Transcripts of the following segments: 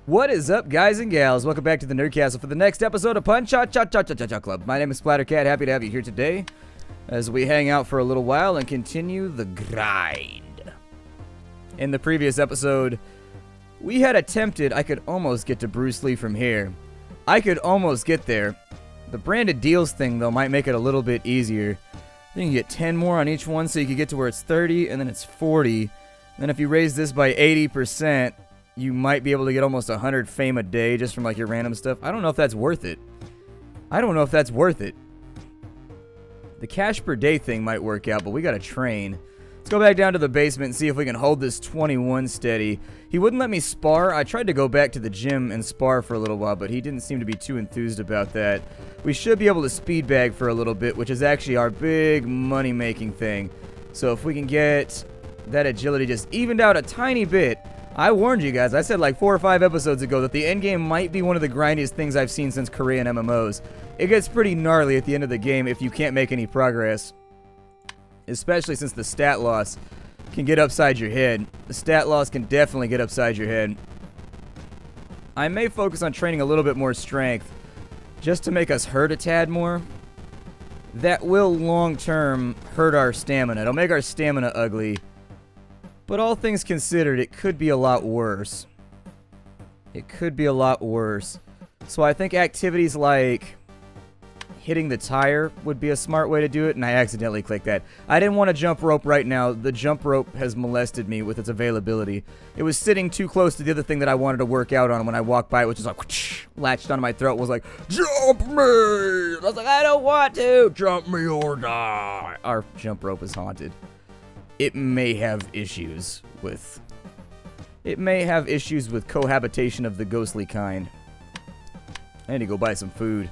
What is up, guys and gals? Welcome back to the Nerdcastle for the next episode of Punch Cha Cha Cha Cha Cha Cha Club. My name is Splattercat. Happy to have you here today as we hang out for a little while and continue the grind. In the previous episode, we had attempted, I could almost get to Bruce Lee from here. I could almost get there. The branded deals thing, though, might make it a little bit easier. I think you get 10 more on each one, so you could get to where it's 30, and then it's 40. And then if you raise this by 80%, you might be able to get almost 100 fame a day just from like your random stuff. I don't know if that's worth it. The cash per day thing might work out, but we gotta train. Let's go back down to the basement and see if we can hold this 21 steady. He wouldn't let me spar. I tried to go back to the gym and spar for a little while, but he didn't seem to be too enthused about that. We should be able to speed bag for a little bit, which is actually our big money-making thing. So if we can get that agility just evened out a tiny bit. I warned you guys, I said like 4 or 5 episodes ago that the endgame might be one of the grindiest things I've seen since Korean MMOs. It gets pretty gnarly at the end of the game if you can't make any progress. Especially since the stat loss can get upside your head. The stat loss can definitely get upside your head. I may focus on training a little bit more strength just to make us hurt a tad more. That will long term hurt our stamina. It'll make our stamina ugly. But all things considered, it could be a lot worse. So I think activities like hitting the tire would be a smart way to do it, and I accidentally clicked that. I didn't want to jump rope right now. The jump rope has molested me with its availability. It was sitting too close to the other thing that I wanted to work out on when I walked by it, which is like, whoosh, latched onto my throat, was like, jump me! I was like, I don't want to! Jump me or die! Our jump rope is haunted. It may have issues with cohabitation of the ghostly kind. I need to go buy some food.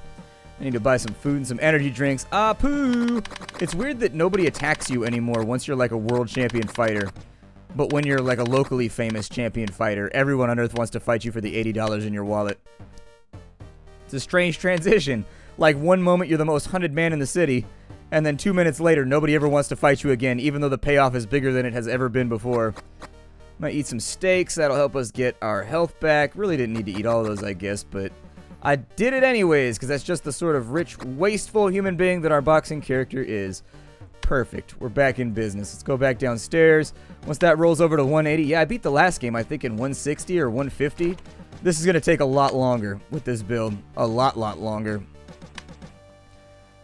I need to buy some food and some energy drinks. Ah, poo! It's weird that nobody attacks you anymore once you're like a world champion fighter. But when you're like a locally famous champion fighter, everyone on Earth wants to fight you for the $80 in your wallet. It's a strange transition. Like one moment you're the most hunted man in the city, and then 2 minutes later, nobody ever wants to fight you again, even though the payoff is bigger than it has ever been before. Might eat some steaks. That'll help us get our health back. Really didn't need to eat all of those, I guess, but I did it anyways, because that's just the sort of rich, wasteful human being that our boxing character is. Perfect. We're back in business. Let's go back downstairs. Once that rolls over to 180, yeah, I beat the last game, I think, in 160 or 150. This is going to take a lot longer with this build. A lot longer.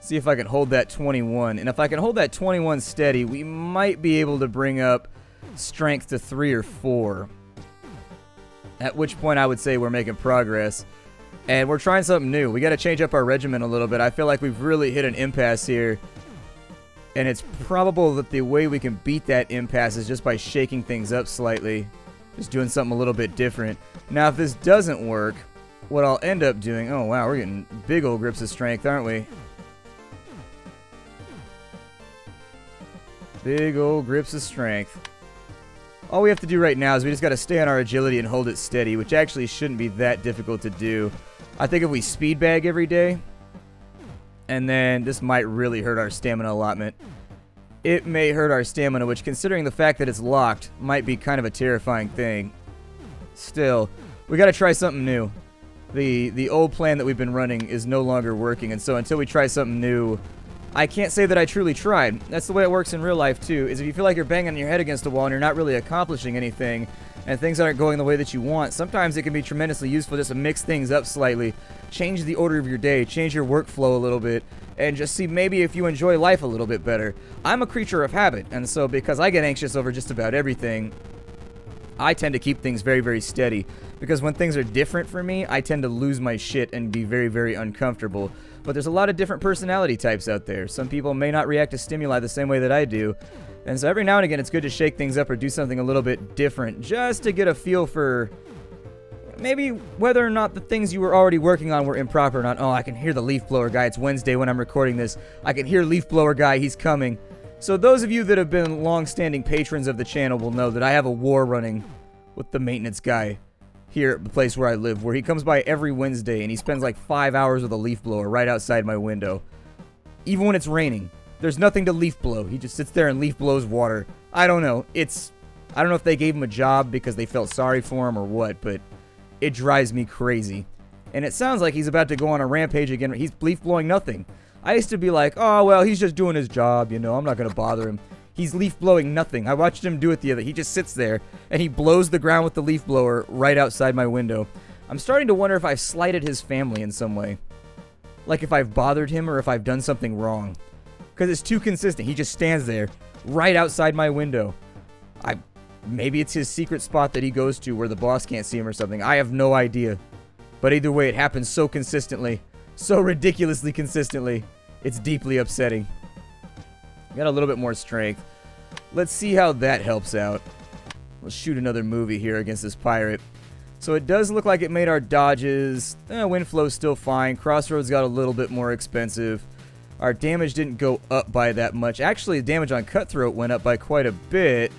See if I can hold that 21. And if I can hold that 21 steady, we might be able to bring up strength to 3 or 4. At which point I would say we're making progress. And we're trying something new. We got to change up our regimen a little bit. I feel like we've really hit an impasse here. And it's probable that the way we can beat that impasse is just by shaking things up slightly. Just doing something a little bit different. Now, if this doesn't work, what I'll end up doing... Oh, wow, we're getting big old grips of strength, aren't we? Big old grips of strength. All we have to do right now is we just got to stay on our agility and hold it steady, which actually shouldn't be that difficult to do. I think if we speed bag every day, and then this might really hurt our stamina allotment. It may hurt our stamina, which, considering the fact that it's locked, might be kind of a terrifying thing. Still, we got to try something new. The old plan that we've been running is no longer working, and so until we try something new, I can't say that I truly tried. That's the way it works in real life, too, is if you feel like you're banging your head against a wall and you're not really accomplishing anything, and things aren't going the way that you want, sometimes it can be tremendously useful just to mix things up slightly, change the order of your day, change your workflow a little bit, and just see maybe if you enjoy life a little bit better. I'm a creature of habit, and so because I get anxious over just about everything, I tend to keep things very, very steady. Because when things are different for me, I tend to lose my shit and be very, very uncomfortable. But there's a lot of different personality types out there. Some people may not react to stimuli the same way that I do. And so every now and again, it's good to shake things up or do something a little bit different, just to get a feel for maybe whether or not the things you were already working on were improper or not. Oh, I can hear the leaf blower guy. It's Wednesday when I'm recording this. I can hear leaf blower guy. He's coming. So those of you that have been long-standing patrons of the channel will know that I have a war running with the maintenance guy here at the place where I live, where he comes by every Wednesday and he spends like 5 hours with a leaf blower right outside my window. Even when it's raining, there's nothing to leaf blow. He just sits there and leaf blows water. I don't know. I don't know if they gave him a job because they felt sorry for him or what, but It drives me crazy. And it sounds like he's about to go on a rampage again. He's leaf blowing nothing. I used to be like, oh, well, he's just doing his job, you know, I'm not going to bother him. He's leaf blowing nothing. I watched him do it the other. He just sits there, and he blows the ground with the leaf blower right outside my window. I'm starting to wonder if I've slighted his family in some way. Like if I've bothered him or if I've done something wrong. Because it's too consistent. He just stands there right outside my window. Maybe it's his secret spot that he goes to where the boss can't see him or something. I have no idea. But either way, it happens so consistently. So ridiculously consistently. It's deeply upsetting. Got a little bit more strength. Let's see how that helps out. Let's shoot another movie here against this pirate. So it does look like it made our dodges. Wind flow's still fine. Crossroads got a little bit more expensive. Our damage didn't go up by that much. Actually, the damage on Cutthroat went up by quite a bit.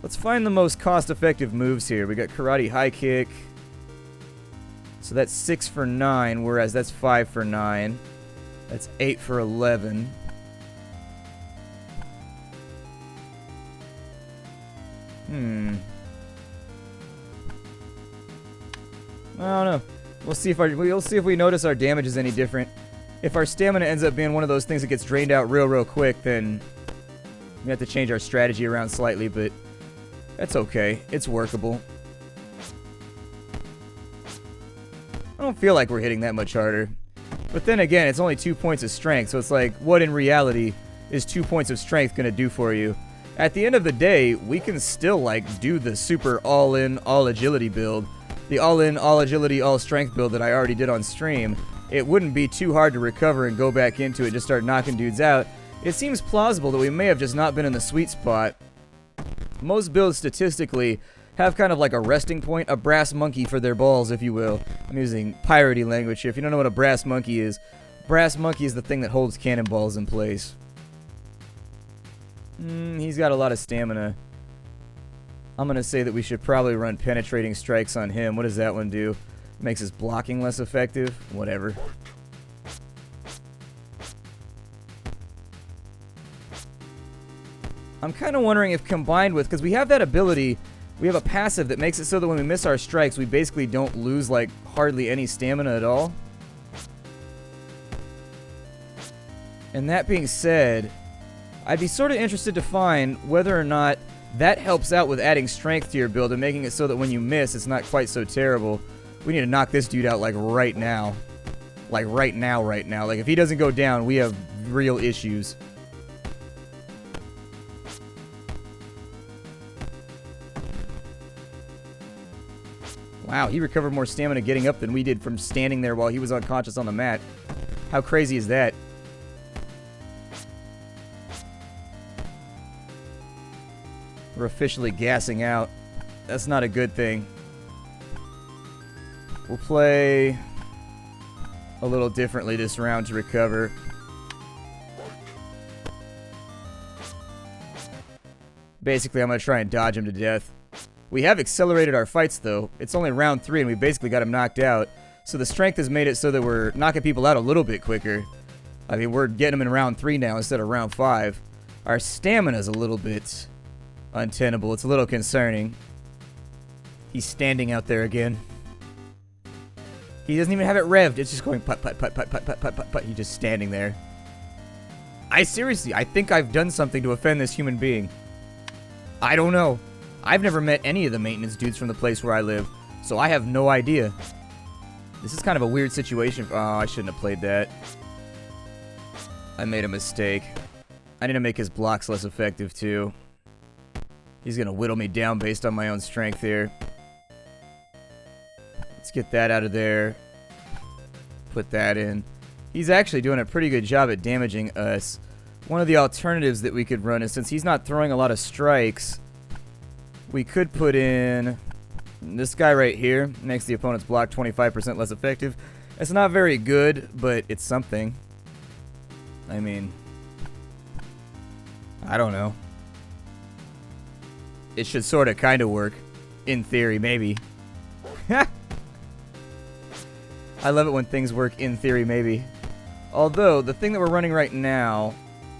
Let's find the most cost-effective moves here. We got Karate High Kick. So that's 6 for 9, whereas that's 5 for 9. That's 8 for 11. I don't know. We'll see if we notice our damage is any different. If our stamina ends up being one of those things that gets drained out real quick, then we have to change our strategy around slightly, but that's okay. It's workable. I don't feel like we're hitting that much harder. But then again, it's only 2 points of strength, so it's like, what in reality is 2 points of strength going to do for you? At the end of the day, we can still, like, do the super all-in, all-agility build. The all-in, all-agility, all-strength build that I already did on stream. It wouldn't be too hard to recover and go back into it, just start knocking dudes out. It seems plausible that we may have just not been in the sweet spot. Most builds, statistically, have kind of like a resting point, a brass monkey for their balls, if you will. I'm using piratey language here. If you don't know what a brass monkey is the thing that holds cannonballs in place. He's got a lot of stamina. I'm going to say that we should probably run penetrating strikes on him. What does that one do? Makes his blocking less effective? Whatever. I'm kind of wondering if combined with, because we have that ability, we have a passive that makes it so that when we miss our strikes, we basically don't lose, like, hardly any stamina at all. And that being said, I'd be sort of interested to find whether or not that helps out with adding strength to your build and making it so that when you miss, it's not quite so terrible. We need to knock this dude out, like, right now. Like, right now. Like, if he doesn't go down, we have real issues. Wow, he recovered more stamina getting up than we did from standing there while he was unconscious on the mat. How crazy is that? We're officially gassing out. That's not a good thing. We'll play a little differently this round to recover. Basically, I'm going to try and dodge him to death. We have accelerated our fights, though. It's only round 3, and we basically got him knocked out. So the strength has made it so that we're knocking people out a little bit quicker. I mean, we're getting them in round 3 now instead of round 5. Our stamina's a little bit untenable. It's a little concerning. He's standing out there again. He doesn't even have it revved. It's just going putt, putt, putt, putt, putt, putt, putt, putt, putt. He's just standing there. I think I've done something to offend this human being. I don't know. I've never met any of the maintenance dudes from the place where I live, so I have no idea. This is kind of a weird situation. Oh, I shouldn't have played that. I made a mistake. I need to make his blocks less effective, too. He's going to whittle me down based on my own strength here. Let's get that out of there. Put that in. He's actually doing a pretty good job at damaging us. One of the alternatives that we could run is, since he's not throwing a lot of strikes, we could put in this guy right here. Makes the opponent's block 25% less effective. It's not very good, but it's something. I mean, I don't know. It should sort of kind of work. In theory, maybe. I love it when things work in theory, maybe. Although, the thing that we're running right now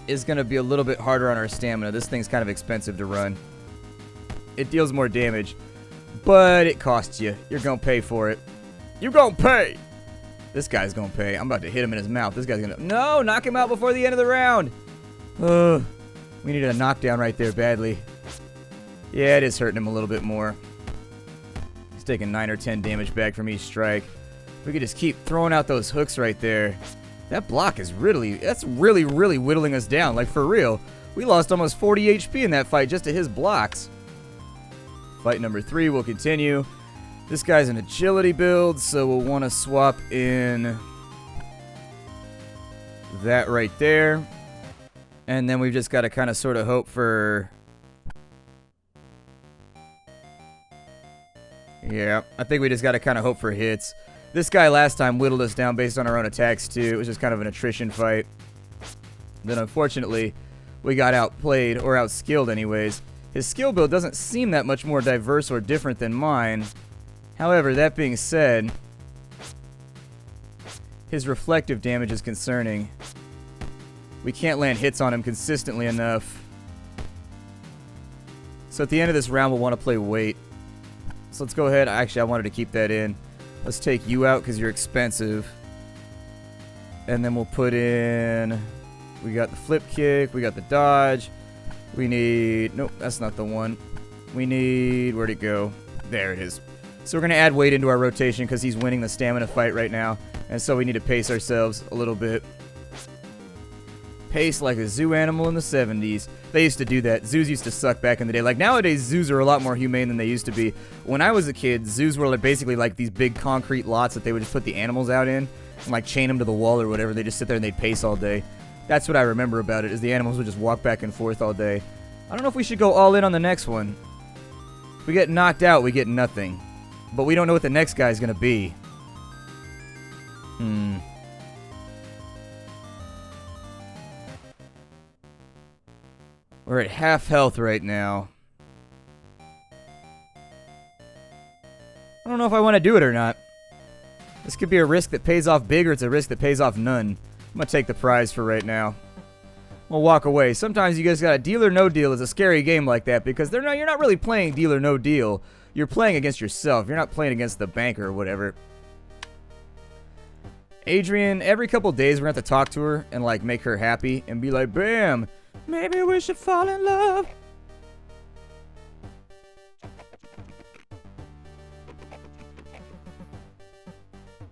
is going to be a little bit harder on our stamina. This thing's kind of expensive to run. It deals more damage. but it costs you. You're gonna pay for it. You're gonna pay! This guy's gonna pay. I'm about to hit him in his mouth. This guy's gonna... No! Knock him out before the end of the round! We needed a knockdown right there badly. Yeah, it is hurting him a little bit more. He's taking 9 or 10 damage back from each strike. We could just keep throwing out those hooks right there. That block is really... That's really, really whittling us down. Like, for real. We lost almost 40 HP in that fight just to his blocks. Fight number 3 will continue. This guy's an agility build, so we'll want to swap in that right there. And then we've just got to kind of sort of hope for... Yeah, I think we just got to kind of hope for hits. This guy last time whittled us down based on our own attacks too. It was just kind of an attrition fight. Then unfortunately, we got outplayed, or outskilled anyways. His skill build doesn't seem that much more diverse or different than mine. However, that being said, his reflective damage is concerning. We can't land hits on him consistently enough. So at the end of this round, we'll want to play weight. So let's go ahead. Actually, I wanted to keep that in. Let's take you out because you're expensive. And then we'll put in... We got the flip kick. We got the dodge. We need... Nope, that's not the one. We need... Where'd it go? There it is. So we're going to add weight into our rotation because he's winning the stamina fight right now. And so we need to pace ourselves a little bit. Pace like a zoo animal in the 70s. They used to do that. Zoos used to suck back in the day. Like, nowadays, zoos are a lot more humane than they used to be. When I was a kid, zoos were like basically like these big concrete lots that they would just put the animals out in and like chain them to the wall or whatever. They just sit there and they'd pace all day. That's what I remember about it, is the animals would just walk back and forth all day. I don't know if we should go all in on the next one. If we get knocked out, we get nothing. But we don't know what the next guy's going to be. We're at half health right now. I don't know if I want to do it or not. This could be a risk that pays off big, or it's a risk that pays off none. I'm going to take the prize for right now. We'll walk away. Sometimes you guys got a deal or no deal. Is a scary game like that because you're not really playing deal or no deal. You're playing against yourself. You're not playing against the banker or whatever. Adrian, every couple days we're going to have to talk to her and like make her happy and be like, bam, maybe we should fall in love.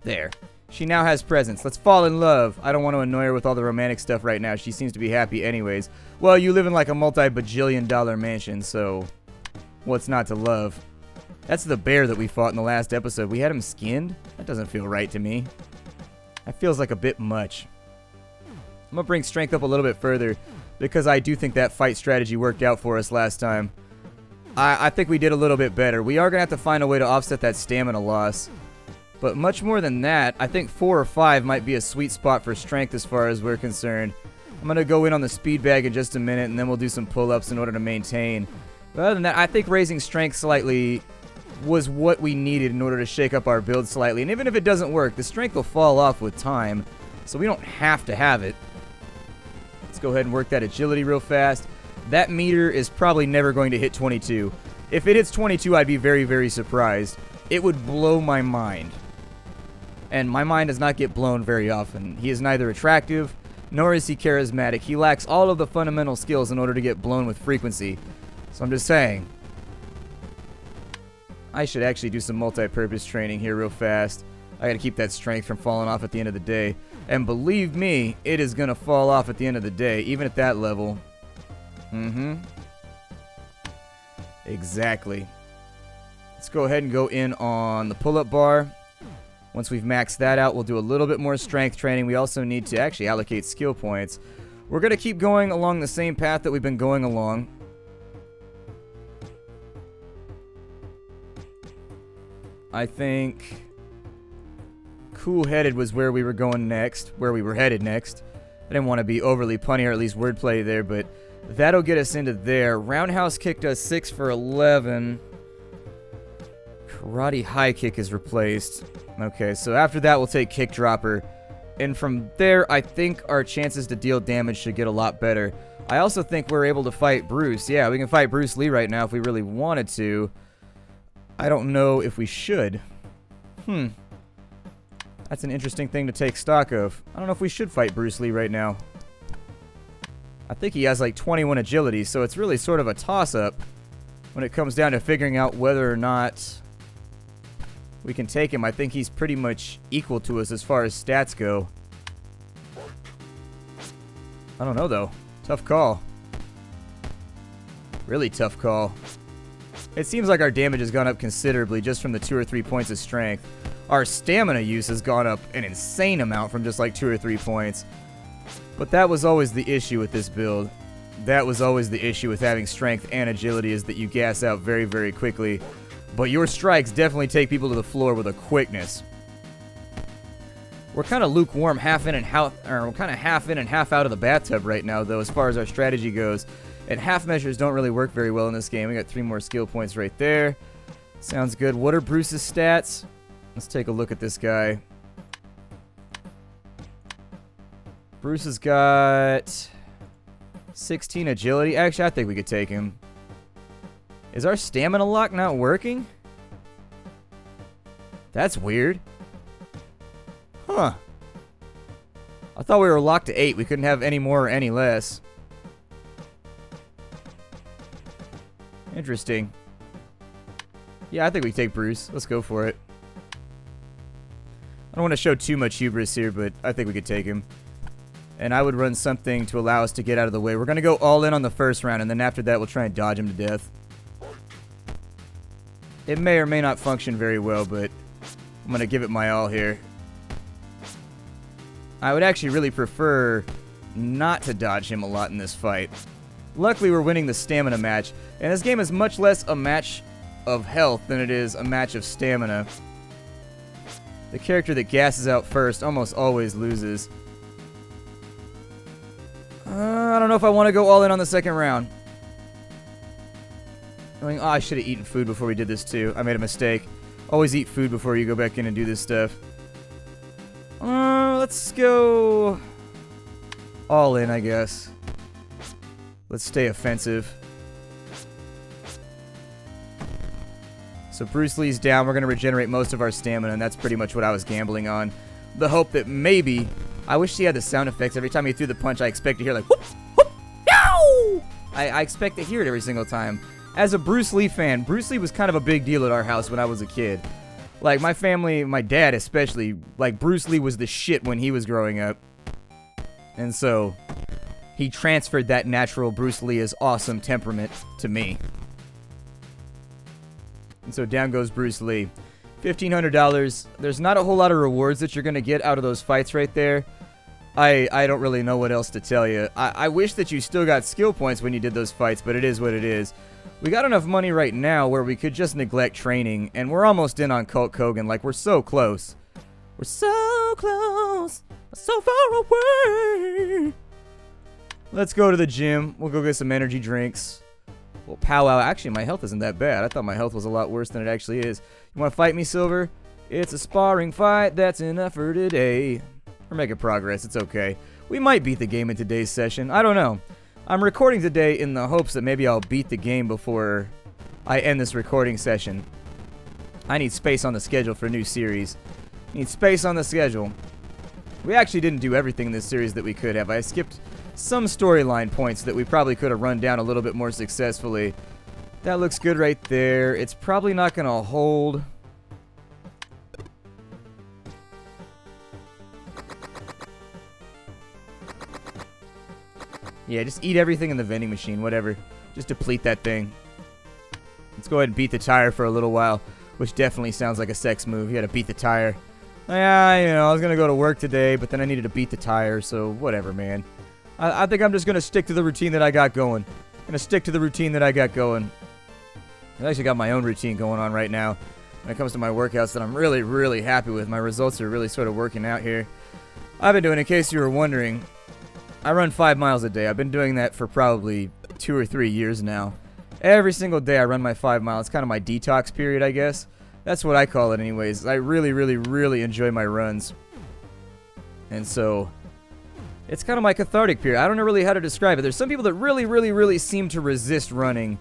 There. She now has presents. Let's fall in love. I don't want to annoy her with all the romantic stuff right now. She seems to be happy anyways. Well, you live in like a multi-bajillion-dollar mansion, so what's not to love? That's the bear that we fought in the last episode. We had him skinned? That doesn't feel right to me. That feels like a bit much. I'm going to bring strength up a little bit further because I do think that fight strategy worked out for us last time. I think we did a little bit better. We are going to have to find a way to offset that stamina loss. But much more than that, I think 4 or 5 might be a sweet spot for strength as far as we're concerned. I'm going to go in on the speed bag in just a minute, and then we'll do some pull-ups in order to maintain. But other than that, I think raising strength slightly was what we needed in order to shake up our build slightly. And even if it doesn't work, the strength will fall off with time, so we don't have to have it. Let's go ahead and work that agility real fast. That meter is probably never going to hit 22. If it hits 22, I'd be very, very surprised. It would blow my mind. And my mind does not get blown very often. He is neither attractive, nor is he charismatic. He lacks all of the fundamental skills in order to get blown with frequency. So I'm just saying, I should actually do some multi-purpose training here real fast. I gotta keep that strength from falling off at the end of the day. And believe me, it is gonna fall off at the end of the day, even at that level. Exactly. Let's go ahead and go in on the pull-up bar. Once we've maxed that out, we'll do a little bit more strength training. We also need to actually allocate skill points. We're going to keep going along the same path that we've been going along. I think cool-headed was where we were going next, where we were headed next. I didn't want to be overly punny or at least wordplay there, but that'll get us into there. Roundhouse kick does 6 for 11. Karate high kick is replaced. Okay, so after that, we'll take kick dropper. And from there, I think our chances to deal damage should get a lot better. I also think we're able to fight Bruce. Yeah, we can fight Bruce Lee right now if we really wanted to. I don't know if we should. That's an interesting thing to take stock of. I don't know if we should fight Bruce Lee right now. I think he has like 21 agility, so it's really sort of a toss-up when it comes down to figuring out whether or not we can take him. I think he's pretty much equal to us as far as stats go. I don't know, though. Tough call. Really tough call. It seems like our damage has gone up considerably just from the 2 or 3 points of strength. Our stamina use has gone up an insane amount from just like 2 or 3 points. But that was always the issue with this build. That was always the issue with having strength and agility, is that you gas out very, very quickly. But your strikes definitely take people to the floor with a quickness. We're kind of lukewarm, half in and half out of the bathtub right now, though, as far as our strategy goes. And half measures don't really work very well in this game. We got 3 more skill points right there. Sounds good. What are Bruce's stats? Let's take a look at this guy. Bruce has got 16 agility. Actually, I think we could take him. Is our stamina lock not working? That's weird. Huh. I thought we were locked to 8. We couldn't have any more or any less. Interesting. Yeah, I think we take Bruce. Let's go for it. I don't want to show too much hubris here, but I think we could take him. And I would run something to allow us to get out of the way. We're going to go all in on the first round, and then after that we'll try and dodge him to death. It may or may not function very well, but I'm going to give it my all here. I would actually really prefer not to dodge him a lot in this fight. Luckily, we're winning the stamina match, and this game is much less a match of health than it is a match of stamina. The character that gasses out first almost always loses. I don't know if I want to go all in on the second round. I should have eaten food before we did this too. I made a mistake. Always eat food before you go back in and do this stuff. Let's go all in, I guess. Let's stay offensive. So Bruce Lee's down. We're going to regenerate most of our stamina, and that's pretty much what I was gambling on. The hope that maybe... I wish he had the sound effects. Every time he threw the punch, I expect to hear like, whoop, whoop, yow! I expect to hear it every single time. As a Bruce Lee fan, Bruce Lee was kind of a big deal at our house when I was a kid. Like, my family, my dad especially, like, Bruce Lee was the shit when he was growing up. And so, he transferred that natural Bruce Lee is awesome temperament to me. And so down goes Bruce Lee. $1,500. There's not a whole lot of rewards that you're going to get out of those fights right there. I don't really know what else to tell you. I wish that you still got skill points when you did those fights, but it is what it is. We got enough money right now where we could just neglect training, and we're almost in on Hulk Hogan. Like, we're so close. We're so close, so far away. Let's go to the gym. We'll go get some energy drinks. We'll powwow. Actually, my health isn't that bad. I thought my health was a lot worse than it actually is. You want to fight me, Silver? It's a sparring fight. That's enough for today. We're making progress. It's okay. We might beat the game in today's session. I don't know. I'm recording today in the hopes that maybe I'll beat the game before I end this recording session. I need space on the schedule for a new series. Need space on the schedule. We actually didn't do everything in this series that we could have. I skipped some storyline points that we probably could have run down a little bit more successfully. That looks good right there. It's probably not going to hold. Yeah, just eat everything in the vending machine, whatever. Just deplete that thing. Let's go ahead and beat the tire for a little while, which definitely sounds like a sex move. You gotta beat the tire. Yeah, you know, I was gonna go to work today, but then I needed to beat the tire, so whatever, man. I think I'm just gonna stick to the routine that I got going. I've actually got my own routine going on right now when it comes to my workouts that I'm really, really happy with. My results are really sort of working out here. I've been doing, in case you were wondering, I run 5 miles a day. I've been doing that for probably 2 or 3 years now. Every single day I run my 5 miles. It's kind of my detox period, I guess. That's what I call it anyways. I really, really, really enjoy my runs. And so, it's kind of my cathartic period. I don't know really how to describe it. There's some people that really, really, really seem to resist running.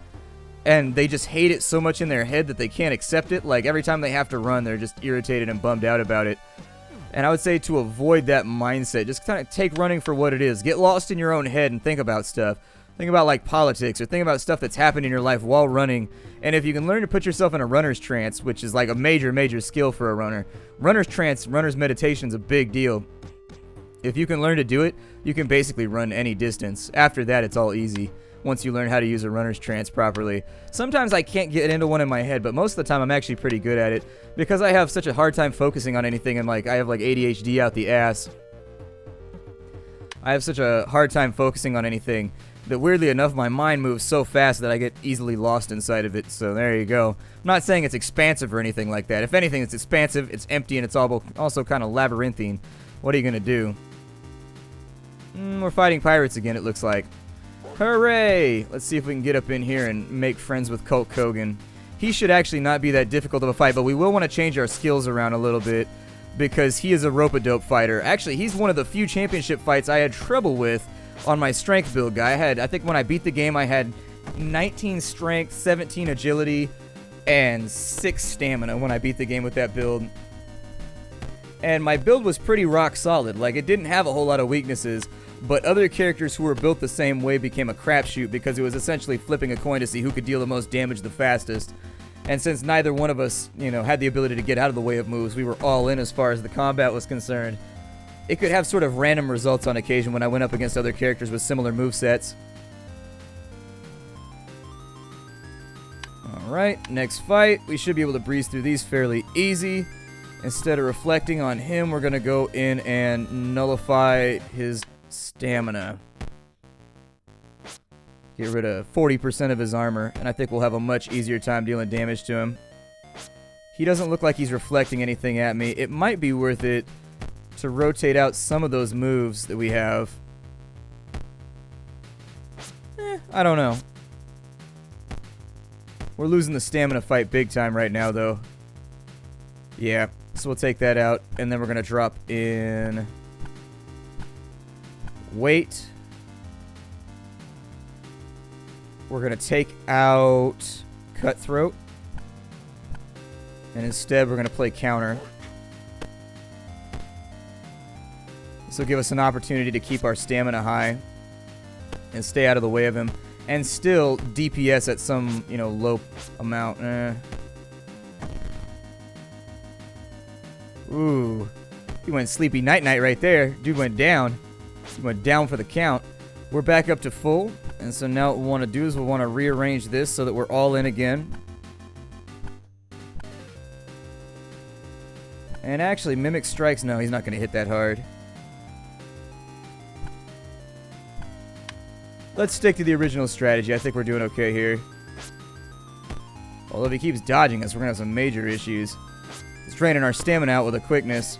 and they just hate it so much in their head that they can't accept it. Like, every time they have to run, they're just irritated and bummed out about it. And I would say to avoid that mindset, just kind of take running for what it is. Get lost in your own head and think about stuff. Think about, like, politics, or think about stuff that's happened in your life while running. And if you can learn to put yourself in a runner's trance, which is like a major, major skill for a runner. Runner's trance, runner's meditation is a big deal. If you can learn to do it, you can basically run any distance. After that, it's all easy. Once you learn how to use a runner's trance properly. Sometimes I can't get into one in my head, but most of the time I'm actually pretty good at it because I have such a hard time focusing on anything, and like I have like ADHD out the ass. I have such a hard time focusing on anything that weirdly enough my mind moves so fast that I get easily lost inside of it. So there you go. I'm not saying it's expansive or anything like that. If anything, it's expansive, it's empty, and it's also kind of labyrinthine. What are you gonna do? We're fighting pirates again, it looks like. Hooray! Let's see if we can get up in here and make friends with Hulk Hogan. He should actually not be that difficult of a fight, but we will want to change our skills around a little bit because he is a rope-a-dope fighter. Actually, he's one of the few championship fights I had trouble with on my strength build guy. I think when I beat the game, I had 19 strength, 17 agility, and 6 stamina when I beat the game with that build. And my build was pretty rock solid. Like, it didn't have a whole lot of weaknesses. But other characters who were built the same way became a crapshoot because it was essentially flipping a coin to see who could deal the most damage the fastest. And since neither one of us, had the ability to get out of the way of moves, we were all in as far as the combat was concerned. It could have sort of random results on occasion when I went up against other characters with similar movesets. Alright, next fight. We should be able to breeze through these fairly easy. Instead of reflecting on him, we're going to go in and nullify his stamina. Get rid of 40% of his armor, and I think we'll have a much easier time dealing damage to him. He doesn't look like he's reflecting anything at me. It might be worth it to rotate out some of those moves that we have. I don't know. We're losing the stamina fight big time right now, though. Yeah, so we'll take that out, and then we're going to drop in weight. We're going to take out Cutthroat. And instead, we're going to play counter. This will give us an opportunity to keep our stamina high and stay out of the way of him. And still DPS at some, low amount. Ooh. He went sleepy night-night right there. Dude went down. He went down for the count. We're back up to full. And so now what we want to do is we want to rearrange this so that we're all in again. And actually, Mimic Strikes, no, he's not going to hit that hard. Let's stick to the original strategy. I think we're doing okay here. Although if he keeps dodging us, we're going to have some major issues. He's draining our stamina out with a quickness.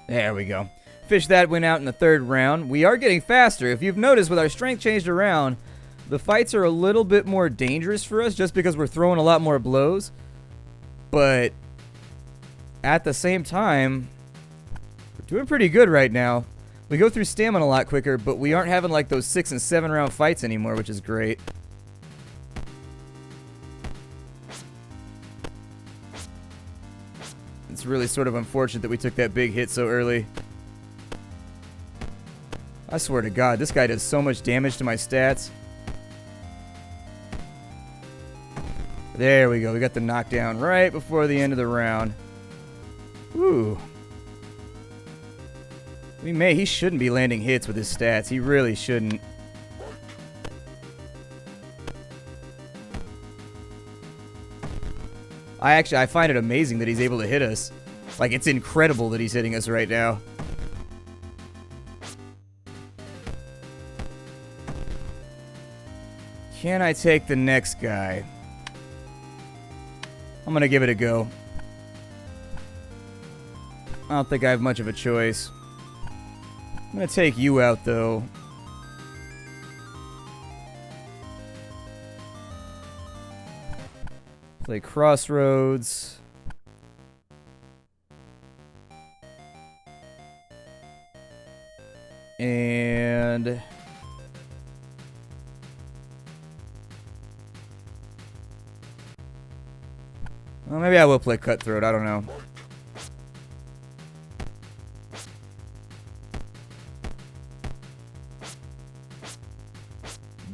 There we go. Fish that went out in the third round. We are getting faster. If you've noticed, with our strength changed around, the fights are a little bit more dangerous for us just because we're throwing a lot more blows. But at the same time, we're doing pretty good right now. We go through stamina a lot quicker, but we aren't having like those 6 and 7 round fights anymore, which is great. It's really sort of unfortunate that we took that big hit so early. I swear to God, this guy does so much damage to my stats. There we go. We got the knockdown right before the end of the round. Ooh. He shouldn't be landing hits with his stats. He really shouldn't. I find it amazing that he's able to hit us. Like, it's incredible that he's hitting us right now. Can I take the next guy? I'm gonna give it a go. I don't think I have much of a choice. I'm gonna take you out, though. Play Crossroads. And... well, maybe I will play Cutthroat. I don't know.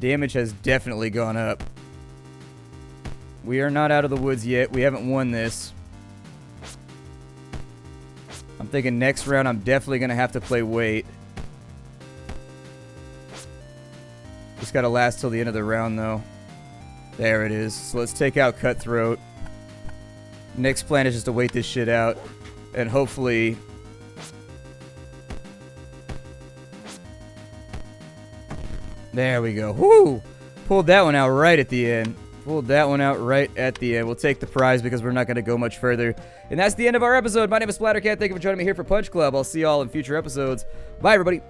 Damage has definitely gone up. We are not out of the woods yet. We haven't won this. I'm thinking next round I'm definitely going to have to play Wait. Just got to last till the end of the round, though. There it is. So let's take out Cutthroat. Next plan is just to wait this shit out. And hopefully... there we go. Woo! Pulled that one out right at the end. Pulled that one out right at the end. We'll take the prize because we're not going to go much further. And that's the end of our episode. My name is Splattercat. Thank you for joining me here for Punch Club. I'll see y'all in future episodes. Bye, everybody.